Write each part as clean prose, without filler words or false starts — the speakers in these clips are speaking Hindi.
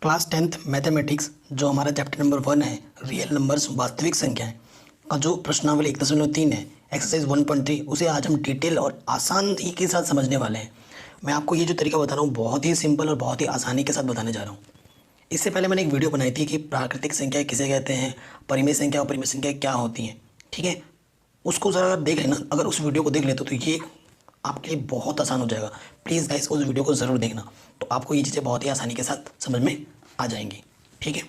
क्लास 10th मैथमेटिक्स जो हमारा चैप्टर नंबर 1 है रियल नंबर्स वास्तविक संख्याएं का जो प्रश्नावली 1.3 है एक्सरसाइज 1.3 उसे आज हम डिटेल और आसान के साथ समझने वाले हैं। मैं आपको ये जो तरीका बता रहा हूँ बहुत ही सिंपल और बहुत ही आसानी के साथ बताने जा रहा हूँ। इससे पहले मैंने एक वीडियो बनाई थी कि प्राकृतिक संख्या किसे कहते हैं, परिमेय संख्या और परिमेय संख्या क्या होती हैं। ठीक है, उसको ज़रा देख लेना। अगर उस वीडियो को देख लेते तो ये आपके लिए बहुत आसान हो जाएगा। प्लीज़ गाइस उस वीडियो को ज़रूर देखना, तो आपको ये चीज़ें बहुत ही आसानी के साथ समझ में आ जाएंगी। ठीक है,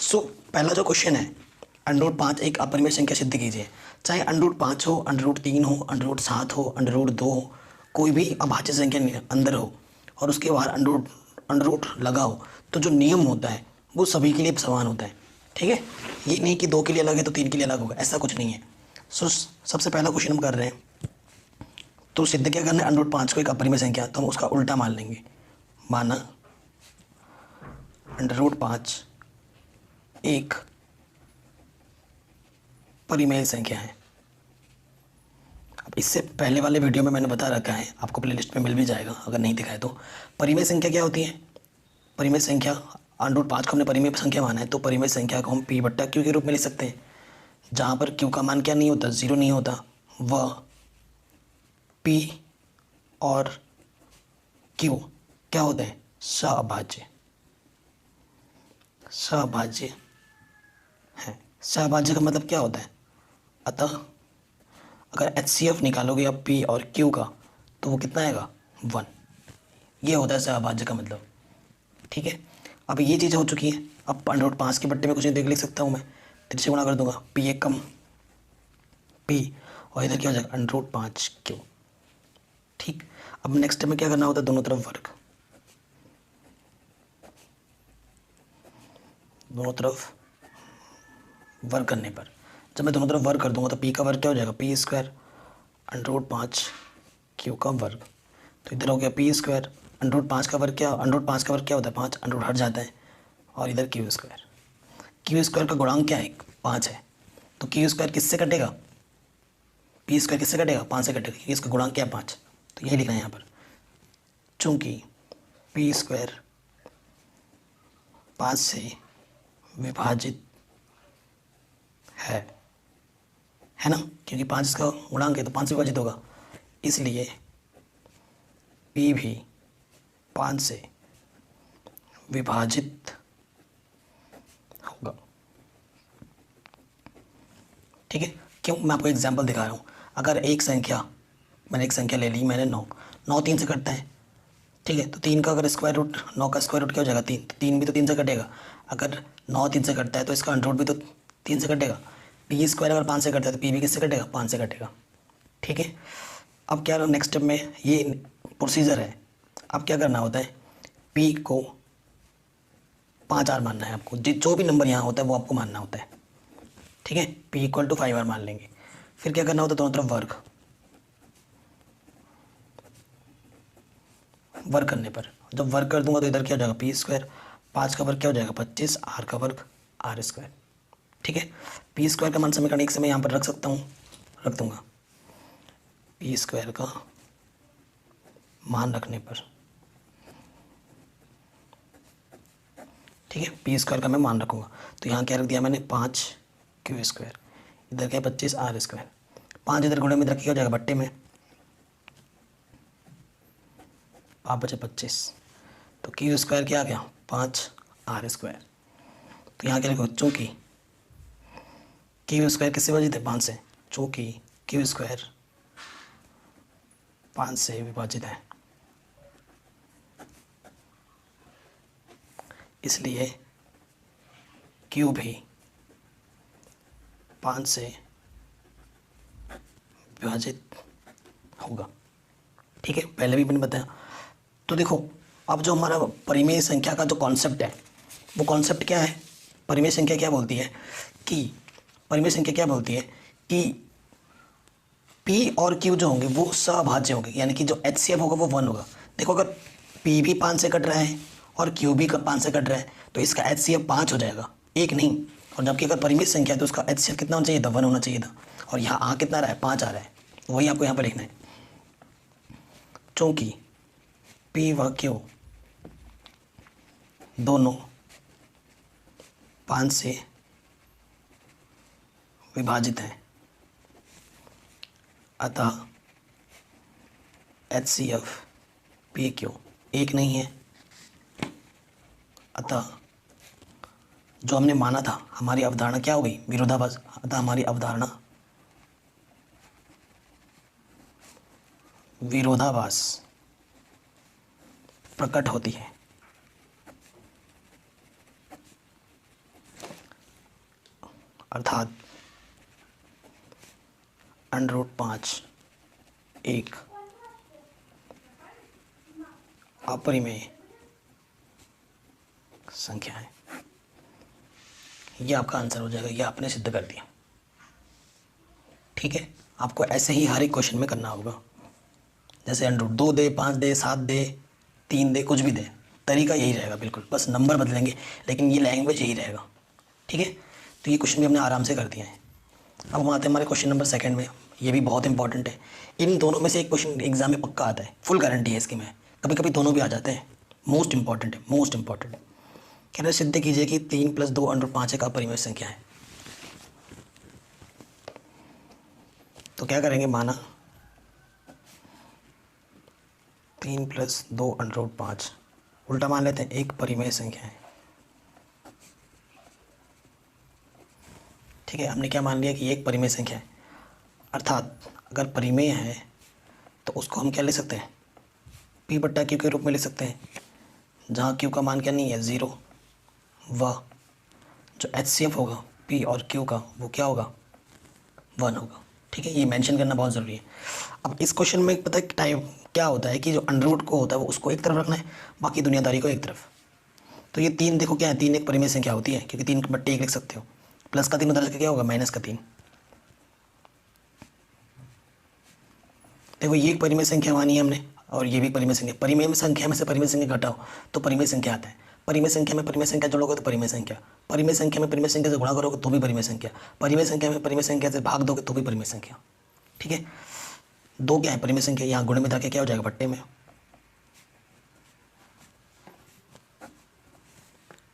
सो पहला जो क्वेश्चन है, √5 एक अपरिमेय संख्या सिद्ध कीजिए। चाहे √5 हो, √3 हो, √7 हो, √2 हो, कोई भी अभाज्य संख्या अंदर हो और उसके बाहर अंडर रूट लगा हो, तो जो नियम होता है वो सभी के लिए समान होता है। ठीक है, ये नहीं कि 2 के लिए अलग है तो 3 के लिए अलग होगा, ऐसा कुछ नहीं है। सो सबसे पहला क्वेश्चन हम कर रहे हैं, तो सिद्ध क्या करना है, √5 को एक अपरिमेय संख्या, तो हम उसका उल्टा मान लेंगे। माना √5 एक परिमेय संख्या है। अब इससे पहले वाले वीडियो में मैंने बता रखा है, आपको प्लेलिस्ट में मिल भी जाएगा अगर नहीं दिखाए तो। परिमेय संख्या क्या होती है? परिमेय संख्या √5 को हमने परिमेय संख्या माना है, तो परिमेय संख्या को हम P/Q के रूप में लिख सकते हैं, जहाँ पर Q का मान क्या नहीं होता, 0 नहीं होता। वह P और Q क्या होते हैं, सहअभाज्य है। सहअभाज्य का मतलब क्या होता है? अतः अगर HCF निकालोगे या P और Q का, तो वो कितना आएगा, 1। ये होता है सहअभाज्य का मतलब। ठीक है, अब ये चीज़ हो चुकी है। अब √5 के बट्टे में कुछ नहीं देख लिख सकता हूँ मैं, 3 से गुणा कर दूंगा, P एक कम P और इधर क्या हो जाएगा, √5Q। ठीक, अब नेक्स्ट में क्या करना होता है, दोनों तरफ वर्ग करने पर, जब मैं दोनों तरफ वर्ग कर दूंगा तो P का वर्ग क्या हो जाएगा, P² √5Q का वर्ग। तो इधर हो गया P², √5 का वर्ग क्या, √5 का वर्ग क्या होता है, 5, अंडर हट जाता है, और इधर Q² का गुणांक क्या है, 5 है। तो Q² किससे कटेगा, P² किससे कटेगा, 5 से कटेगा, क्योंकि इसका गुणांक क्या है, 5। तो यही लिखना है यहाँ पर, चूँकि P² 5 से विभाजित है ना, क्योंकि 5 इसका गुणांक है तो 5 से विभाजित होगा, इसलिए P भी 5 से विभाजित होगा। ठीक है, क्यों, मैं आपको एग्जांपल दिखा रहा हूँ। अगर मैंने एक संख्या ले ली, मैंने 9 3 से कटता है। ठीक है, तो 3 का अगर स्क्वायर रूट, 9 का स्क्वायर रूट क्या हो जाएगा, 3, तो 3 भी तो 3 से कटेगा। अगर 9 3 से कटता है तो इसका अंडर रूट भी तो 3 से कटेगा। P² अगर 5 से कटता है तो P भी किससे कटेगा, 5 से कटेगा। ठीक है, अब क्या नेक्स्ट स्टेप में ये प्रोसीजर है। अब क्या करना होता है, P को 5R मानना है आपको, जो भी नंबर यहाँ होता है वो आपको मानना होता है। ठीक है, P = 5R मान लेंगे। फिर क्या करना होता है, दोनों तरफ वर्ग करने पर, जब वर्ग कर दूंगा तो इधर क्या हो जाएगा, P², 5 का वर्ग क्या हो जाएगा, 25, R का वर्ग R²। ठीक है, P² का मान समीकरण 1 से मैं यहाँ पर रख सकता हूँ, रख दूंगा। P² का मान रखने पर, ठीक है, P² का मैं मान रखूँगा, तो यहाँ क्या रख दिया मैंने, 5Q², इधर क्या 25 R²। 5 इधर गुणे में इधर क्या हो जाएगा, बट्टे में 5 बचे 25, तो Q² क्या आ गया, 5R²। तो यहाँ क्या लिखो, चूँकि Q² किससे विभाजित है, 5 से, चूँकि Q² 5 से विभाजित है, इसलिए Q भी 5 से विभाजित होगा। ठीक है, पहले भी मैंने बताया। तो देखो, अब जो हमारा परिमेय संख्या का जो कॉन्सेप्ट है, वो कॉन्सेप्ट क्या है, परिमेय संख्या क्या बोलती है कि P और Q जो होंगे वो सहअभाज्य होंगे, यानी कि जो HCF होगा वो 1 होगा। देखो, अगर P भी 5 से कट रहा है और Q भी 5 से कट रहा है तो इसका HCF 5 हो जाएगा, 1 नहीं। और जबकि अगर परिमित संख्या है तो उसका HCF कितना होना चाहिए था, 1 होना चाहिए था। और यहाँ आ कितना रहा है, 5 आ रहा है, वही आपको यहाँ पर लिखना है। चूँकि P व Q दोनों 5 से विभाजित है, अतः HCF PQ एक नहीं है। अतः जो हमने माना था, हमारी अवधारणा क्या हो गई, विरोधाभास। अतः हमारी अवधारणा विरोधाभास प्रकट होती है। अर्थात √5 एक अपरिमेय संख्या है। ये आपका आंसर हो जाएगा, ये आपने सिद्ध कर दिया। ठीक है, आपको ऐसे ही हर एक क्वेश्चन में करना होगा। जैसे √2 दे, 5 दे, 7 दे, 3 दे, कुछ भी दे, तरीका यही रहेगा बिल्कुल, बस नंबर बदलेंगे, लेकिन ये लैंग्वेज यही रहेगा। ठीक है, तो ये क्वेश्चन भी हमने आराम से कर दिया है। अब हम आते हैं हमारे क्वेश्चन नंबर 2 में। ये भी बहुत इंपॉर्टेंट है। इन दोनों में से एक क्वेश्चन एग्जाम में पक्का आता है, फुल गारंटी है इसकी। मैं कभी कभी दोनों भी आ जाते हैं। मोस्ट इंपॉर्टेंट है, मोस्ट इंपॉर्टेंट। कह रहे सिद्ध कीजिए कि 3 + 2 √5 एक अपरिमेय संख्या है। तो क्या करेंगे, माना 3 + 2 √5 उल्टा मान लेते हैं, एक परिमेय संख्या है। ठीक है, हमने क्या मान लिया कि ये एक परिमेय संख्या है। अर्थात अगर परिमेय है तो उसको हम क्या ले सकते हैं, P/Q के रूप में ले सकते हैं, जहाँ Q का मान क्या नहीं है, 0। वह जो HCF होगा P और Q का, वो क्या होगा, 1 होगा। ठीक है, ये मेंशन करना बहुत ज़रूरी है। अब इस क्वेश्चन में पता है टाइप क्या होता है कि जो अंडररूट को होता है वो उसको एक तरफ रखना है, बाकी दुनियादारी को एक तरफ। तो ये 3 देखो क्या है, 3 एक परिमेय संख्या होती है, क्योंकि 3/1 लिख सकते हो। प्लस का 3 उधर जाके क्या होगा, -3। देखो ये एक परिमेय संख्या मानी है हमने, और ये भी परिमेय संख्या। परिमेय संख्या में से परिमेय संख्या घटाओ तो परिमेय संख्या आता है। परिमेय संख्या में परिमेय संख्या जोड़ोगे तो परिमेय संख्या। परिमेय संख्या में परिमेय संख्या से गुणा करोगे तो भी परिमेय संख्या। परिमेय संख्या में परिमेय संख्या से भाग दोगे तो भी परिमेय संख्या। ठीक है, 2 क्या है, परिमेय संख्या, यहाँ गुणे में जाके क्या हो जाएगा, बट्टे में।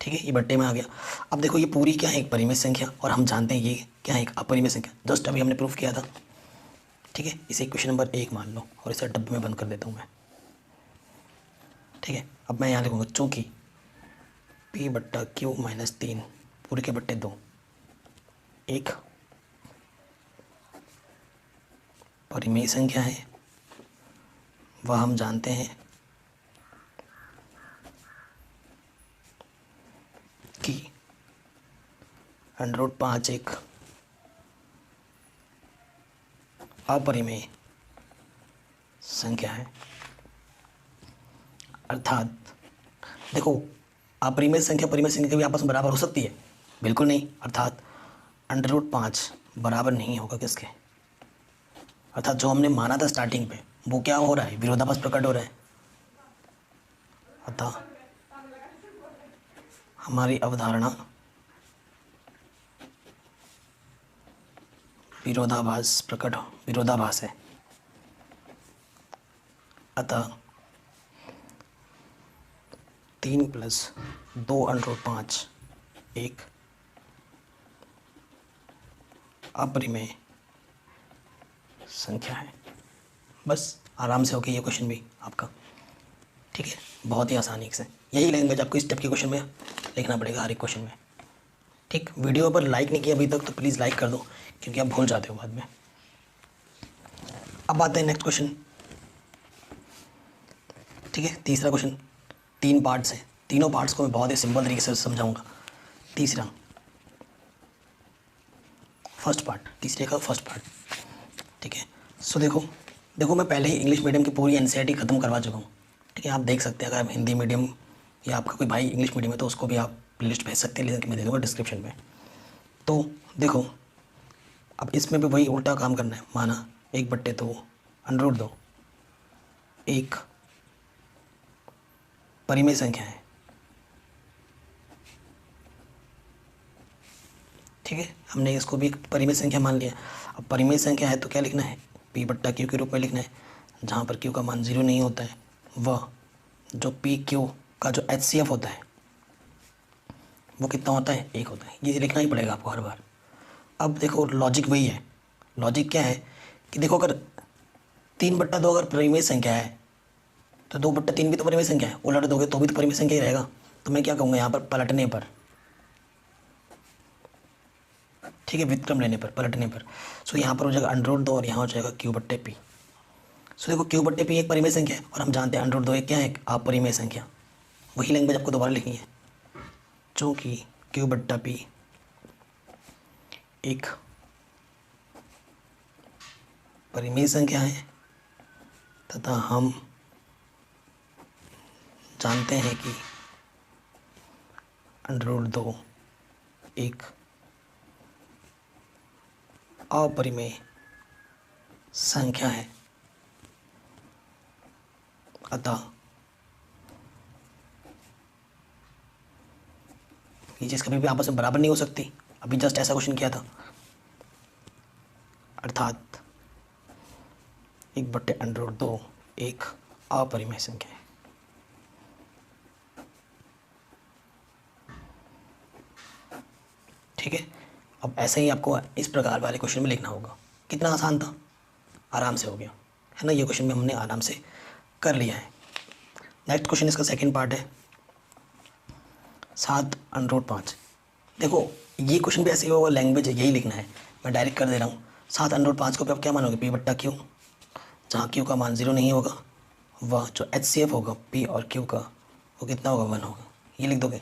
ठीक है, ये बट्टे में आ गया। अब देखो ये पूरी क्या है, एक परिमेय संख्या, और हम जानते हैं ये क्या है, एक अपरिमेय संख्या। जस्ट अभी हमने प्रूफ किया था। ठीक है, इसे क्वेश्चन नंबर 1 मान लो, और इसे डब्बे में बंद कर देता हूँ मैं। ठीक है, अब मैं यहाँ लिखूँगा चूँकि P/Q - 3 पूरे के बट्टे 2 एक परिमेय संख्या है, वह हम जानते हैं कि √5 एक अपरिमेय संख्या है। अर्थात देखो, अपरिमेय संख्या परिमेय संख्या के भी आपस में बराबर हो सकती है, बिल्कुल नहीं। अर्थात √5 बराबर नहीं होगा किसके, अर्थात जो हमने माना था स्टार्टिंग पे वो क्या हो रहा है, विरोधाभास प्रकट हो रहा है। अतः हमारी अवधारणा विरोधाभास है। अतः 3 + 2 √5 एक अपरिमेय संख्या है। बस आराम से होके ये क्वेश्चन भी आपका। ठीक है, बहुत ही आसानी से यही लैंग्वेज आपको इस टाइप के क्वेश्चन में लिखना पड़ेगा, हर एक क्वेश्चन में। ठीक, वीडियो पर लाइक नहीं किया अभी तक तो प्लीज़ लाइक कर दो, क्योंकि आप भूल जाते हो बाद में। अब आते हैं नेक्स्ट क्वेश्चन। ठीक है, तीसरा क्वेश्चन, 3 पार्ट्स हैं, तीनों पार्ट्स को मैं बहुत ही सिंपल तरीके से समझाऊंगा। तीसरा फर्स्ट पार्ट, तीसरे का फर्स्ट पार्ट। ठीक है, सो देखो मैं पहले ही इंग्लिश मीडियम की पूरी NCERT ख़त्म करवा चुका हूँ। ठीक है, आप देख सकते हैं, अगर आप हिंदी मीडियम या आपका कोई भाई इंग्लिश मीडियम है तो उसको भी आप लिस्ट भेज सकते हैं, लिंक मैं दे दूँगा डिस्क्रिप्शन में। तो देखो अब इसमें भी वही उल्टा काम करना है। माना 1/2 √2 एक परिमेय संख्या है। ठीक है, हमने इसको भी एक परिमेय संख्या मान लिया। अब परिमेय संख्या है तो क्या लिखना है, P/Q के रूप में लिखना है, जहाँ पर Q का मान 0 नहीं होता है। वह जो PQ का जो HCF होता है वो कितना होता है, 1 होता है। ये लिखना ही पड़ेगा आपको हर बार। अब देखो लॉजिक वही है। लॉजिक क्या है कि देखो अगर 3/2 अगर परिमेय संख्या है तो 2/3 भी तो परिमेय संख्या है, उलट दोगे तो भी तो परिमेय संख्या ही रहेगा। तो मैं क्या कहूँगा यहाँ पर पलटने पर, ठीक है, व्युत्क्रम लेने पर, पलटने पर। सो यहाँ पर हो जाएगा √2 और यहाँ हो जाएगा Q/P। सो देखो Q/P एक परिमेय संख्या है और हम जानते हैं √2 एक क्या है, अपरिमेय संख्या। वही लैंग्वेज आपको दोबारा लिखनी है, चूँकि Q/P एक परिमेय संख्या है तथा हम जानते हैं कि √2 एक अपरिमेय संख्या है, अतः ये चीज़ कभी भी आपस में बराबर नहीं हो सकती। अभी जस्ट ऐसा क्वेश्चन किया था, अर्थात 1/√2 एक अपरिमेय संख्या है। ठीक है, अब ऐसे ही आपको इस प्रकार वाले क्वेश्चन में लिखना होगा। कितना आसान था, आराम से हो गया है ना। ये क्वेश्चन में हमने आराम से कर लिया है। नेक्स्ट क्वेश्चन इसका सेकंड पार्ट है 7√5। देखो ये क्वेश्चन भी ऐसे ही होगा, लैंग्वेज यही लिखना है, मैं डायरेक्ट कर दे रहा हूँ। 7√5 को आप क्या मानोगे, P/Q, जहाँ Q का मान 0 नहीं होगा, वह जो HCF होगा P और Q का वो कितना होगा, 1 होगा। ये लिख दोगे।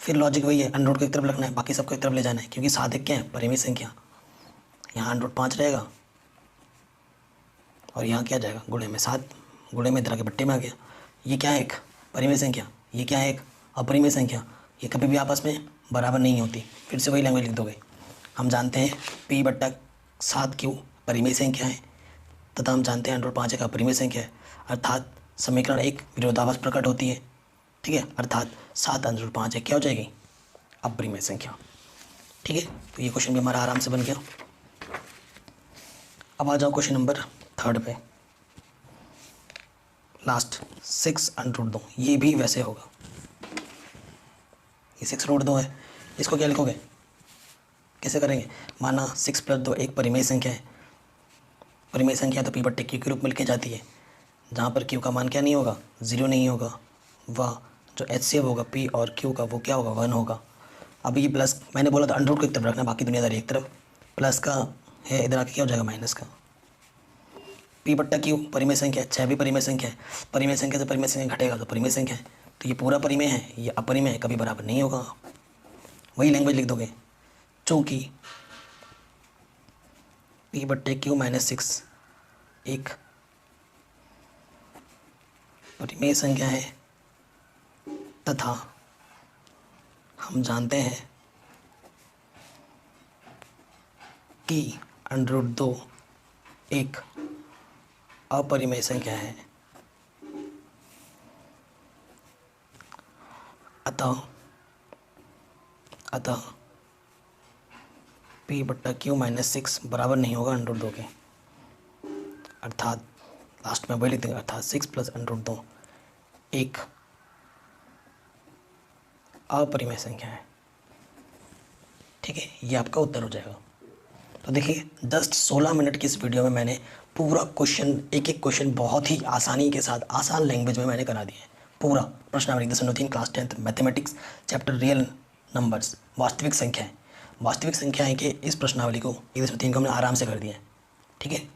फिर लॉजिक वही है, √2 को एक तरफ रखना है, बाकी सबको एक तरफ ले जाना है, क्योंकि 7 एक क्या है, परिमेय संख्या। यहाँ √5 रहेगा और यहाँ क्या जाएगा, गुणे में 7, गुणे में इधर के बट्टे में आ गया। ये क्या है, एक परिमेय संख्या, ये क्या है, एक अपरिमेय संख्या। ये कभी भी आपस में बराबर नहीं होती। फिर से वही लैंग्वेज लिख दोगे। हम जानते हैं P/7Q परिमेय संख्या है तथा हम जानते हैं √5 एक अपरिमेय संख्या है, अर्थात समीकरण एक विरोधाभास प्रकट होती है। ठीक है, अर्थात 7√5 क्या हो जाएगी, अपरिमेय संख्या। ठीक है, तो ये क्वेश्चन भी हमारा आराम से बन गया। अब आ जाओ क्वेश्चन नंबर 3 पे, लास्ट 6√2। ये भी वैसे होगा, ये 6√2 है, इसको क्या लिखोगे, कैसे करेंगे। माना 6 + 2 एक परिमेय संख्या है। परिमेय संख्या तो P/Q के रूप में लिखी जाती है, जहाँ पर Q का मान क्या नहीं होगा, 0 नहीं होगा। वह जो HCF होगा P और Q का वो क्या होगा, 1 होगा। अब ये प्लस, मैंने बोला था √2 को एक तरफ रखना, बाकी दुनियादारी एक तरफ। प्लस का है, इधर आके क्या हो जाएगा, माइनस का। P/Q परिमेय संख्या, 6 भी परिमेय संख्या है। परिमेय संख्या से परिमेय संख्या घटेगा तो परिमेय संख्या है। तो ये पूरा परिमेय है, ये अपरिमेय है, कभी बराबर नहीं होगा। वही लैंग्वेज लिख दोगे, चूँकि P/Q -6 एक परिमेय संख्या है तथा हम जानते हैं कि √2 एक अपरिमेय संख्या है, अतः P/Q -6 बराबर नहीं होगा √2 के, अर्थात लास्ट में वही लिख देंगे, अर्थात 6 + √2 एक अपरिमेय संख्या है। ठीक है, ये आपका उत्तर हो जाएगा। तो देखिए जस्ट 16 मिनट की इस वीडियो में मैंने पूरा क्वेश्चन, एक एक क्वेश्चन बहुत ही आसानी के साथ आसान लैंग्वेज में मैंने करा दिया है। पूरा प्रश्नावली 10/3 class 10th mathematics chapter real numbers, वास्तविक संख्याएं। वास्तविक संख्याएं के इस प्रश्नावली को 10/3 को हमने आराम से कर दिया है। ठीक है,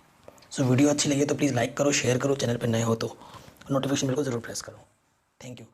सो वीडियो अच्छी लगी तो प्लीज़ लाइक करो, शेयर करो, चैनल पर नए हो तो नोटिफिकेशन बेल को ज़रूर प्रेस करो। Thank you.